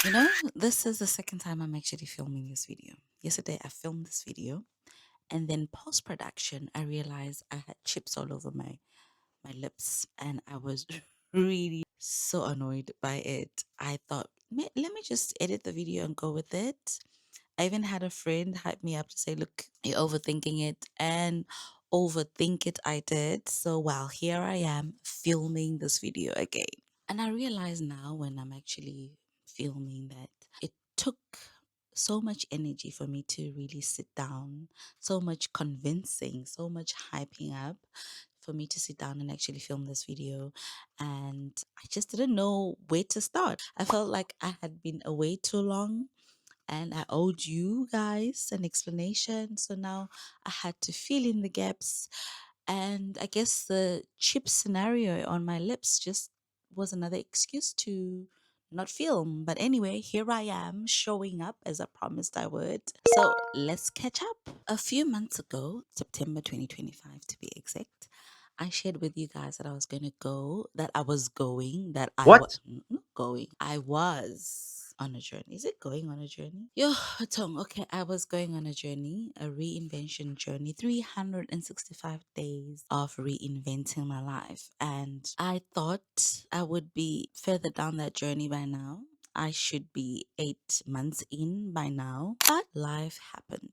You know, this is the second time I'm actually filming this video. Yesterday, I filmed this video, and then post production, I realized I had chips all over my lips, and I was really so annoyed by it. I thought, let me just edit the video and go with it." I even had a friend hype me up to say, "Look, you're overthinking it," and overthink it I did. So, while here I am filming this video again. And I realize now when I'm actually filming that it took so much energy for me to really sit down, so much convincing, so much hyping up for me to sit down and actually film this video. And I just didn't know where to start. I felt like I had been away too long and I owed you guys an explanation. So now I had to fill in the gaps. And I guess the chip scenario on my lips just was another excuse to not film. But anyway, here I am showing up as I promised I would. So let's catch up. A few months ago, September 2025 to be exact, I shared with you guys that I was going to go, that I was going, that I was What? not going, I was on a journey. Is it going on a journey? Yo, Tom, okay, I was going on a journey, a reinvention journey, 365 days of reinventing my life. And I thought I would be further down that journey by now. I should be 8 months in by now, but life happened.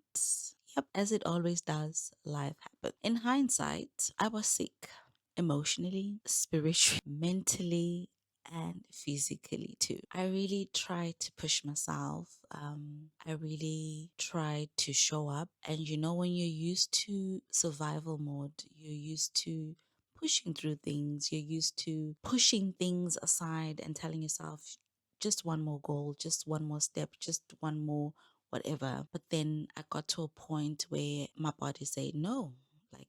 Yep, as it always does, life happened. In hindsight, I was sick emotionally, spiritually, mentally, and physically too. I really tried to push myself. I really tried to show up. And you know, when you're used to survival mode, you're used to pushing through things, you're used to pushing things aside and telling yourself, just one more goal, just one more step, just one more whatever. But then I got to a point where my body said no. Like,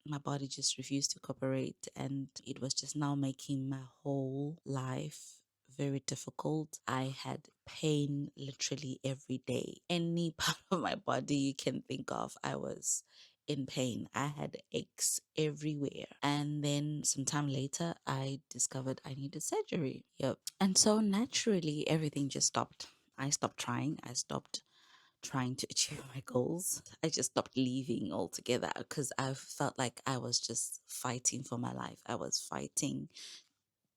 my body just refused to cooperate, and it was just now making my whole life very difficult. I had pain literally every day. Any part of my body you can think of, I was in pain. I had aches everywhere. And then sometime later, I discovered I needed surgery. Yep. And so naturally, everything just stopped. I stopped trying. I stopped trying to achieve my goals. I just stopped leaving altogether because I felt like I was just fighting for my life. I was fighting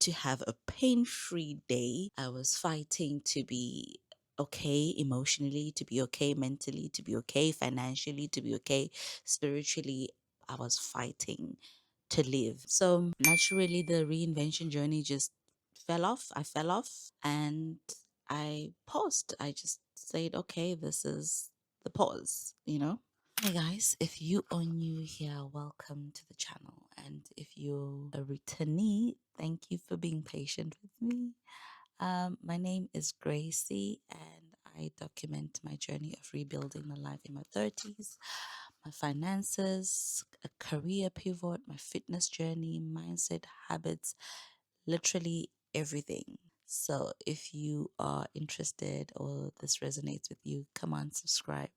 to have a pain free day. I was fighting to be okay emotionally, to be okay mentally, to be okay financially, to be okay spiritually. I was fighting to live. So naturally, the reinvention journey just fell off. I fell off and I paused. I just said, okay, this is the pause, you know? Hey guys, if you are new here, welcome to the channel. And if you're a returnee, thank you for being patient with me. My name is Gracie, and I document my journey of rebuilding my life in my 30s, my finances, a career pivot, my fitness journey, mindset, habits, literally everything. So if you are interested or this resonates with you, come on, subscribe.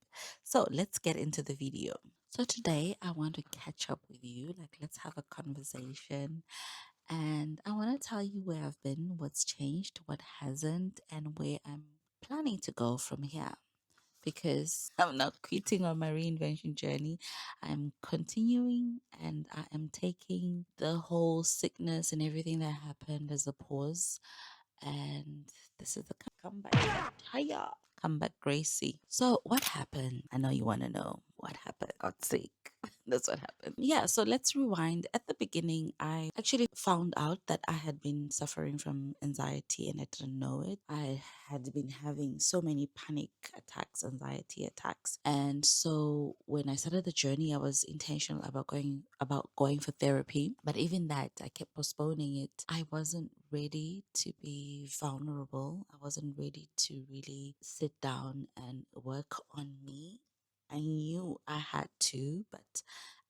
So let's get into the video. So today I want to catch up with you. Like, let's have a conversation. And I want to tell you where I've been, what's changed, what hasn't, and where I'm planning to go from here. Because I'm not quitting on my reinvention journey. I'm continuing and I am taking the whole sickness and everything that happened as a pause. And this is the comeback. Hiya. Comeback Gracie. So what happened? I know you want to know what happened. Got sick. That's what happened. Yeah, so let's rewind. At the beginning, I actually found out that I had been suffering from anxiety and I didn't know it. I had been having so many panic attacks, anxiety attacks. And so when I started the journey, I was intentional about going for therapy. But even that, I kept postponing it. I wasn't ready to be vulnerable. I wasn't ready to really sit down and work on me. I knew I had to, but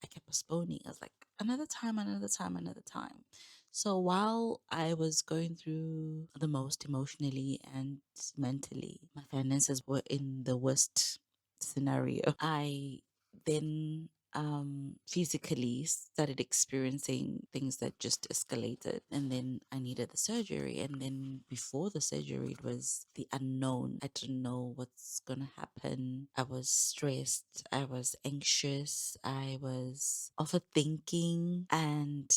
I kept postponing. I was like, another time, another time, another time. So while I was going through the most emotionally and mentally, my finances were in the worst scenario. I then physically started experiencing things that just escalated. And then I needed the surgery. And then before the surgery, it was the unknown. I didn't know what's going to happen. I was stressed. I was anxious. I was overthinking. And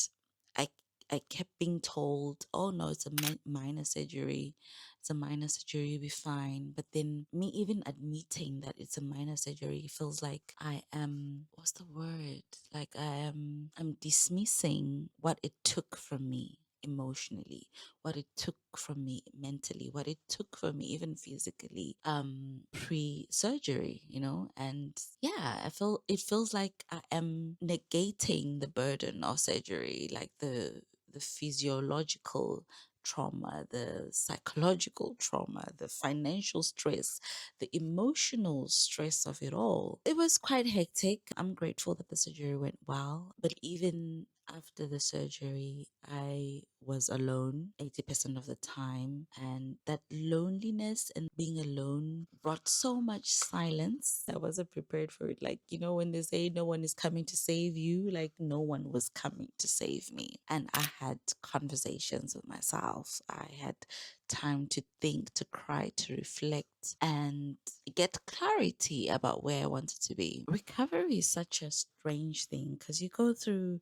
I I kept being told, oh no, it's a minor surgery. It's a minor surgery, you'll be fine. But then me even admitting that it's a minor surgery feels like I am, what's the word? Like I'm dismissing what it took from me emotionally, what it took from me mentally, what it took from me even physically, pre-surgery, and yeah, I feel it feels like I am negating the burden of surgery, like the physiological trauma, the psychological trauma, the financial stress, the emotional stress of it all. It was quite hectic. I'm grateful that the surgery went well, but even after the surgery, I was alone 80% of the time. And that loneliness and being alone brought so much silence. I wasn't prepared for it. Like, when they say no one is coming to save you, like, no one was coming to save me. And I had conversations with myself. I had time to think, to cry, to reflect, and get clarity about where I wanted to be. Recovery is such a strange thing because you go through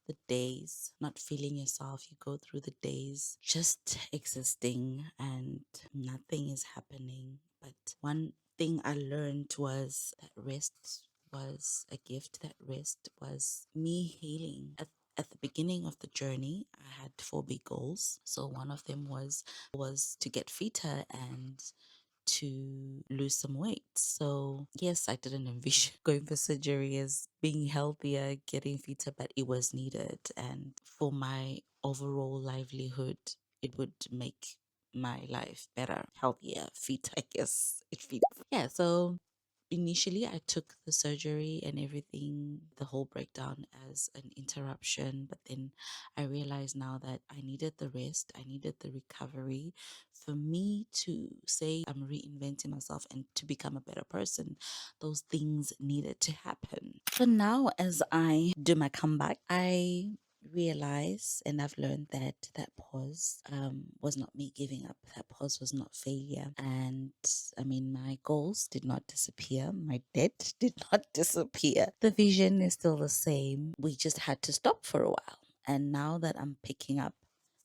the days not feeling yourself. You go through the days just existing and nothing is happening. But one thing I learned was that rest was a gift. That rest was me healing. At the beginning of the journey, I had four big goals. So one of them was to get fitter and to lose some weight. So, yes, I didn't envision going for surgery as being healthier, getting fitter, but it was needed. And for my overall livelihood, it would make my life better, healthier, fitter, I guess it fits. Yeah, so initially I took the surgery and everything, the whole breakdown, as an interruption, but then I realized now that I needed the rest, I needed the recovery for me to say I'm reinventing myself and to become a better person. Those things needed to happen. So now as I do my comeback, I realize and I've learned that that pause was not me giving up. That pause was not failure. And I mean, my goals did not disappear. My debt did not disappear. The vision is still the same. We just had to stop for a while. And now that I'm picking up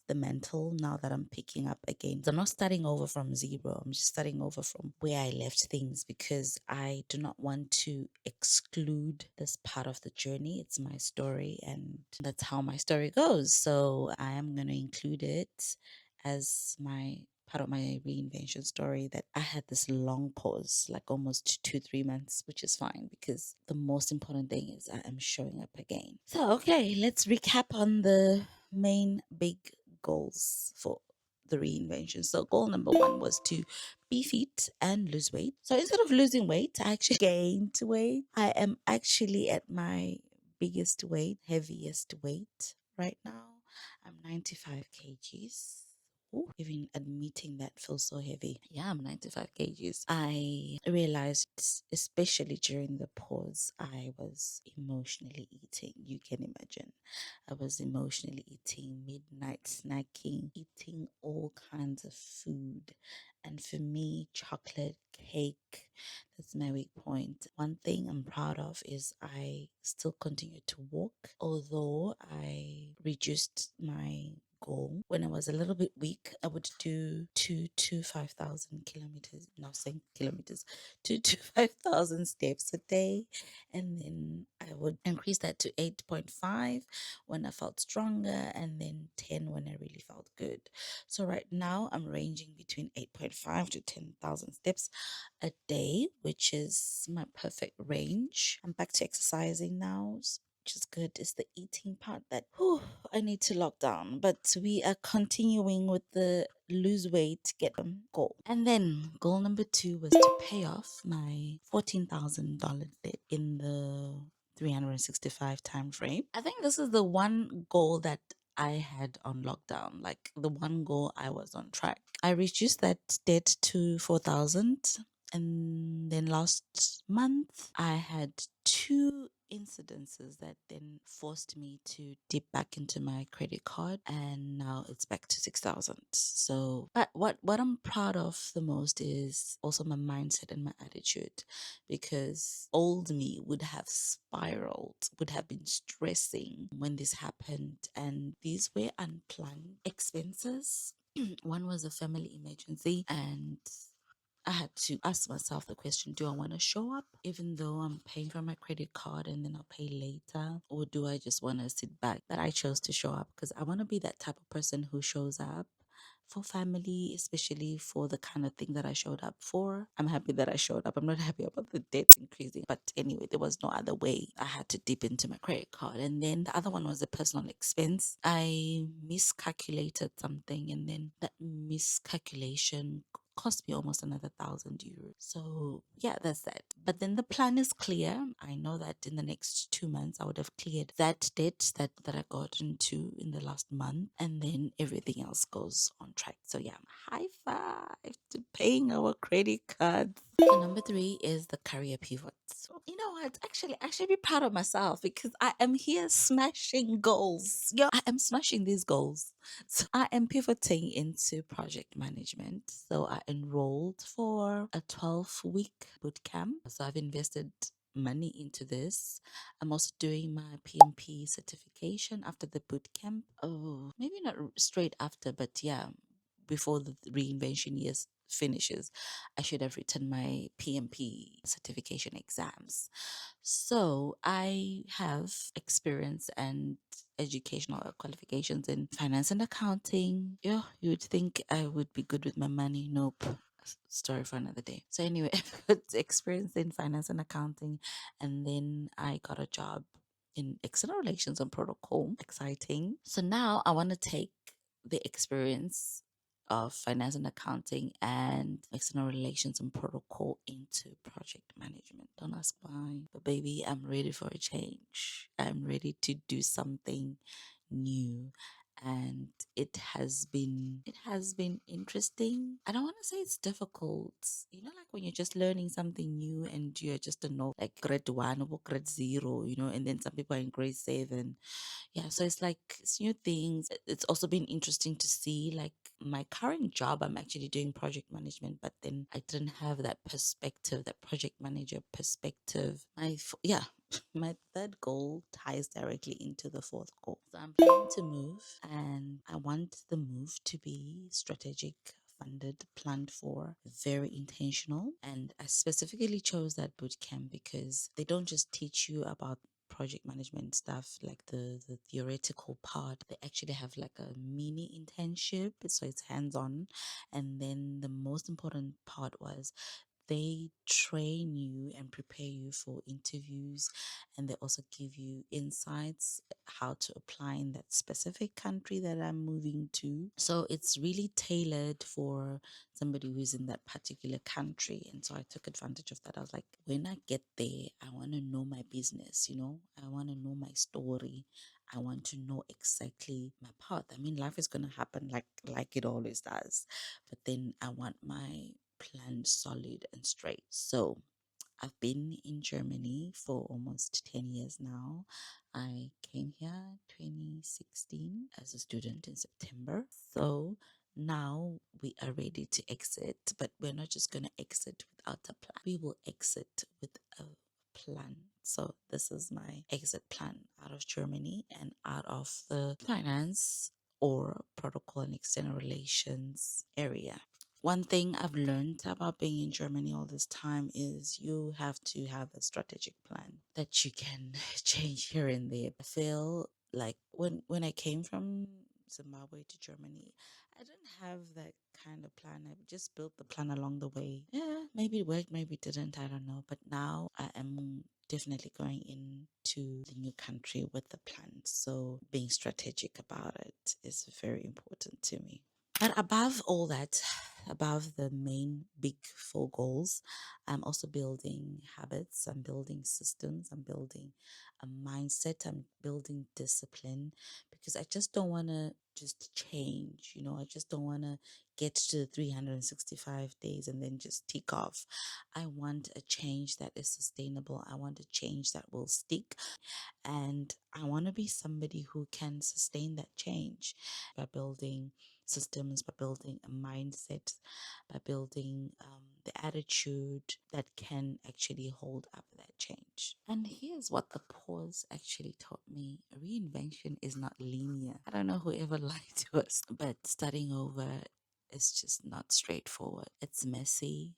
the mental, now that I'm picking up again, I'm not starting over from zero. I'm just starting over from where I left things because I do not want to exclude this part of the journey. It's my story and that's how my story goes. So I am going to include it as my part of my reinvention story, that I had this long pause, like almost 2-3 months, which is fine because the most important thing is I am showing up again. So, okay, let's recap on the main big goals for the reinvention. So, goal number one was to be fit and lose weight. So, instead of losing weight, I actually gained weight. I am actually at my biggest weight, heaviest weight right now. I'm 95 kgs. Ooh, even admitting that feels so heavy. Yeah, I'm 95 kgs. I realized, especially during the pause, I was emotionally eating. You can imagine. I was emotionally eating, midnight snacking, eating all kinds of food. And for me, chocolate, cake, that's my weak point. One thing I'm proud of is I still continue to walk, although I reduced my goal. When I was a little bit weak, I would do 5,000 kilometers, not saying kilometers, 5,000 steps a day. And then I would increase that to 8.5 when I felt stronger, and then 10 when I really felt good. So right now I'm ranging between 8.5 to 10,000 steps a day, which is my perfect range. I'm back to exercising now, which is good. It's the eating part that I need to lock down. But we are continuing with the lose weight, get them goal. And then goal number two was to pay off my $14,000 debt in the 365 time frame. I think this is the one goal that I had on lockdown, like the one goal I was on track. I reduced that debt to 4,000. And then last month, I had two incidences that then forced me to dip back into my credit card, and now it's back to 6,000. So, but what I'm proud of the most is also my mindset and my attitude, because old me would have spiraled, would have been stressing when this happened, and these were unplanned expenses. One was a family emergency, and I had to ask myself the question, do I want to show up even though I'm paying for my credit card and then I'll pay later? Or do I just want to sit back? But I chose to show up because I want to be that type of person who shows up for family, especially for the kind of thing that I showed up for. I'm happy that I showed up. I'm not happy about the debt increasing. But anyway, there was no other way. I had to dip into my credit card. And then the other one was a personal expense. I miscalculated something, and then that miscalculation cost me almost another 1,000 euros. So yeah, that's that. But then the plan is clear. I know that in the next 2 months I would have cleared that debt that I got into in the last month, and then everything else goes on track. So yeah, high five to paying our credit cards. So number three is the career pivot. So you know what? Actually, I should be proud of myself because I am here smashing goals. Yeah, I am smashing these goals. So I am pivoting into project management. So I enrolled for a 12-week bootcamp. So I've invested money into this. I'm also doing my PMP certification after the bootcamp. Oh, maybe not straight after, but yeah, before the reinvention years finishes, I should have written my PMP certification exams. So I have experience and educational qualifications in finance and accounting. Yeah, you would think I would be good with my money. Nope. Story for another day. So anyway, I've got experience in finance and accounting, and then I got a job in external relations and protocol. Exciting. So now I want to take the experience of finance and accounting and external relations and protocol into project management. Don't ask why, but baby, I'm ready for a change. I'm ready to do something new, and it has been interesting. I don't want to say it's difficult. You know, like when you're just learning something new and you're just a no, like grade one or grade zero, and then some people are in grade seven. Yeah, so it's like it's new things. It's also been interesting to see, like, my current job, I'm actually doing project management, but then I didn't have that perspective, that project manager perspective. Yeah, my third goal ties directly into the fourth goal. So I'm planning to move, and I want the move to be strategic, funded, planned for, very intentional. And I specifically chose that boot camp because they don't just teach you about project management stuff, like the theoretical part. They actually have like a mini internship, so it's hands on. And then the most important part was they train you and prepare you for interviews, and they also give you insights how to apply in that specific country that I'm moving to. So it's really tailored for somebody who's in that particular country. And so I took advantage of that. I was like, when I get there, I want to know my business, I want to know my story. I want to know exactly my path. I mean, life is going to happen like it always does, but then I want my plan solid and straight. So I've been in Germany for almost 10 years now. I came here 2016 as a student in September. So now we are ready to exit, but we're not just going to exit without a plan. We will exit with a plan. So this is my exit plan out of Germany and out of the finance or protocol and external relations area. One thing I've learned about being in Germany all this time is you have to have a strategic plan that you can change here and there. I feel like when I came from Zimbabwe to Germany, I didn't have that kind of plan. I just built the plan along the way. Yeah, maybe it worked, maybe it didn't, I don't know. But now I am definitely going into the new country with the plan. So being strategic about it is very important to me. But above all that, above the main big four goals, I'm also building habits, I'm building systems, I'm building a mindset, I'm building discipline, because I just don't want to just change, I just don't want to get to the 365 days and then just tick off. I want a change that is sustainable. I want a change that will stick. And I want to be somebody who can sustain that change by building systems, by building a mindset, by building the attitude that can actually hold up that change. And here's what the pause actually taught me: reinvention is not linear. I don't know whoever lied to us, but starting over is just not straightforward. It's messy,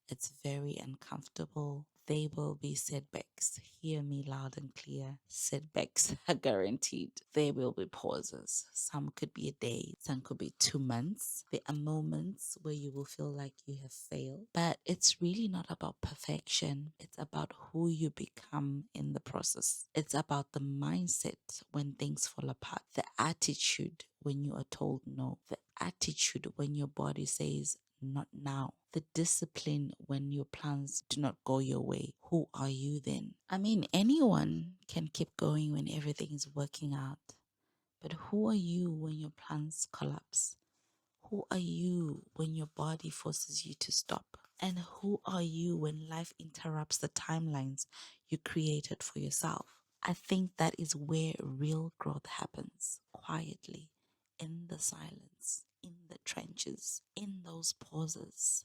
it's very uncomfortable. There will be setbacks. Hear me loud and clear. Setbacks are guaranteed. There will be pauses. Some could be a day, some could be 2 months. There are moments where you will feel like you have failed, but it's really not about perfection. It's about who you become in the process. It's about the mindset when things fall apart, the attitude when you are told no, the attitude when your body says not now, the discipline when your plans do not go your way. Who are you then? I mean, anyone can keep going when everything is working out, but who are you when your plans collapse? Who are you when your body forces you to stop? And who are you when life interrupts the timelines you created for yourself? I think that is where real growth happens, quietly, in the silence, in the trenches, in those pauses.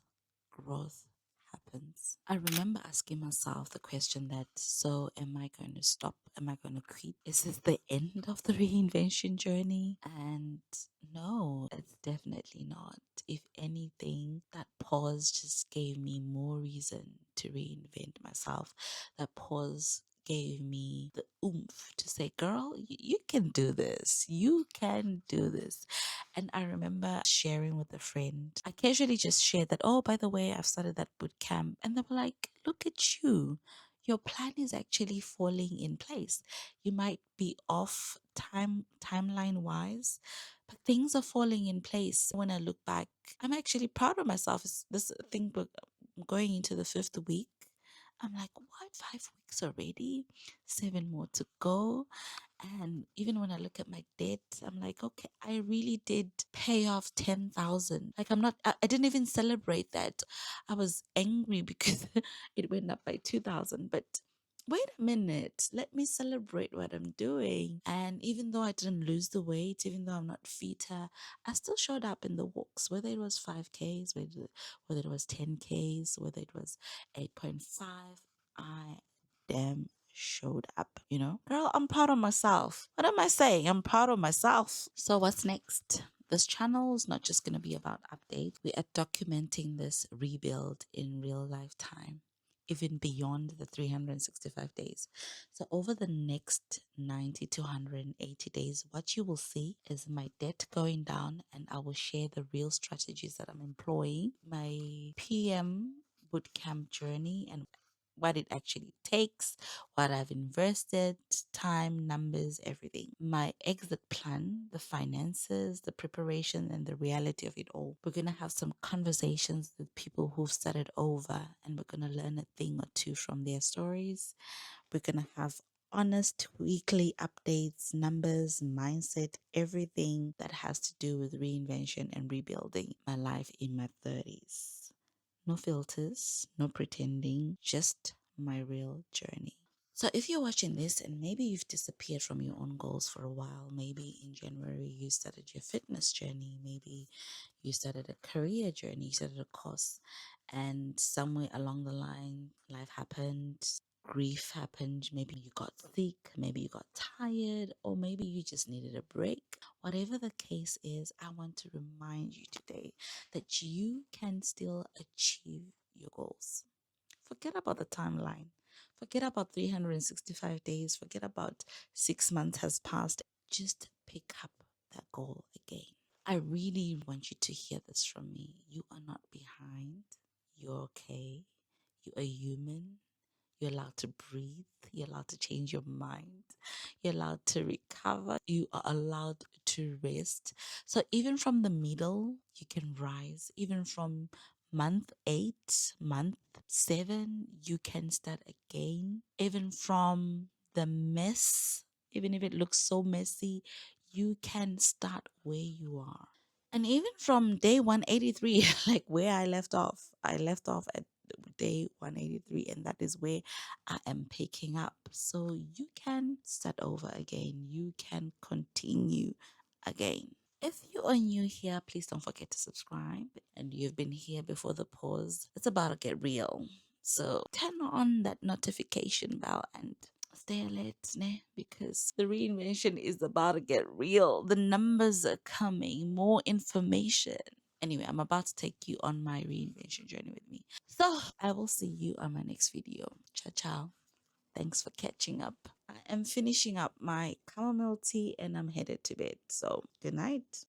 Growth happens. I remember asking myself the question that, so am I going to stop? Am I going to quit? Is this the end of the reinvention journey? And no, it's definitely not. If anything, that pause just gave me more reason to reinvent myself. That pause gave me the oomph to say, girl, you can do this. You can do this. And I remember sharing with a friend. I casually just shared that, oh, by the way, I've started that boot camp. And they were like, look at you. Your plan is actually falling in place. You might be off timeline wise, but things are falling in place. When I look back, I'm actually proud of myself. This thing going into the fifth week. I'm like, what? 5 weeks already? 7 more to go. And even when I look at my debt, I'm like, okay, I really did pay off 10,000. Like, I didn't even celebrate that. I was angry because it went up by 2,000. But wait a minute, let me celebrate what I'm doing. And even though I didn't lose the weight, even though I'm not fitter, I still showed up in the walks, whether it was 5Ks, whether it was 10Ks, whether it was 8.5. I damn showed up, you know? Girl, I'm proud of myself. What am I saying? I'm proud of myself. So what's next? This channel is not just going to be about updates. We are documenting this rebuild in real life time, even beyond the 365 days. So over the next 90 to 180 days, what you will see is my debt going down, and I will share the real strategies that I'm employing, my PM bootcamp journey, and what it actually takes, what I've invested, time, numbers, everything. My exit plan, the finances, the preparation, and the reality of it all. We're going to have some conversations with people who've started over, and we're going to learn a thing or two from their stories. We're going to have honest weekly updates, numbers, mindset, everything that has to do with reinvention and rebuilding my life in my 30s. No filters, no pretending, just my real journey. So, if you're watching this and maybe you've disappeared from your own goals for a while, maybe in January you started your fitness journey, maybe you started a career journey, you started a course, and somewhere along the line, life happened, grief happened, maybe you got sick, maybe you got tired, or maybe you just needed a break. Whatever the case is, I want to remind you today that you can still achieve your goals. Forget about the timeline. Forget about 365 days. Forget about 6 months has passed. Just pick up that goal again. I really want you to hear this from me. You are not behind. You're okay. You are human. You're allowed to breathe. You're allowed to change your mind. You're allowed to recover. You are allowed to rest. So even from the middle, you can rise. Even from month 8, month 7, you can start again. Even from the mess, even if it looks so messy, you can start where you are. And even from day 183, like where I left off at day 183, and that is where I am picking up. So you can start over again, you can continue again. If you are new here, please don't forget to subscribe. And you've been here before the pause, it's about to get real. So turn on that notification bell and stay alert, ne? Because the reinvention is about to get real. The numbers are coming, more information. Anyway, I'm about to take you on my reinvention journey with me. So I will see you on my next video. Ciao, ciao. Thanks for catching up. I am finishing up my chamomile tea and I'm headed to bed. So good night.